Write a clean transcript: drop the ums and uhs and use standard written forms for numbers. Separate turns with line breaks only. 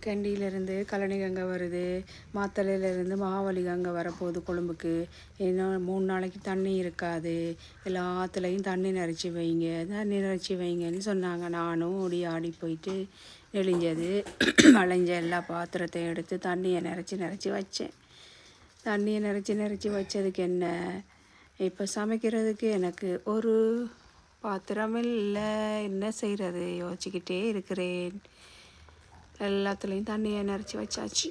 கண்டியிலேருந்து கழனி கங்கை வருது, மாத்தளையிலேருந்து மகாவலி கங்கை வரப்போகுது கொழும்புக்கு. இன்னும் 3 நாளைக்கு தண்ணி இருக்காது, எல்லாத்துலேயும் தண்ணி நிறச்சி வைங்க, தண்ணி நிறச்சி வைங்கன்னு சொன்னாங்க. நானும் ஓடி ஆடி போயிட்டு நெளிஞ்சது வளைஞ்ச எல்லா பாத்திரத்தையும் எடுத்து தண்ணியை நிறச்சி வச்சேன். தண்ணியை நிறச்சி வச்சதுக்கு என்ன, இப்போ சமைக்கிறதுக்கு எனக்கு ஒரு பாத்திரம் இல்லை. என்ன செய்கிறது யோசிச்சுக்கிட்டே இருக்கிறேன். எல்லாத்துலேயும் தண்ணியை நிறச்சி வச்சாச்சு.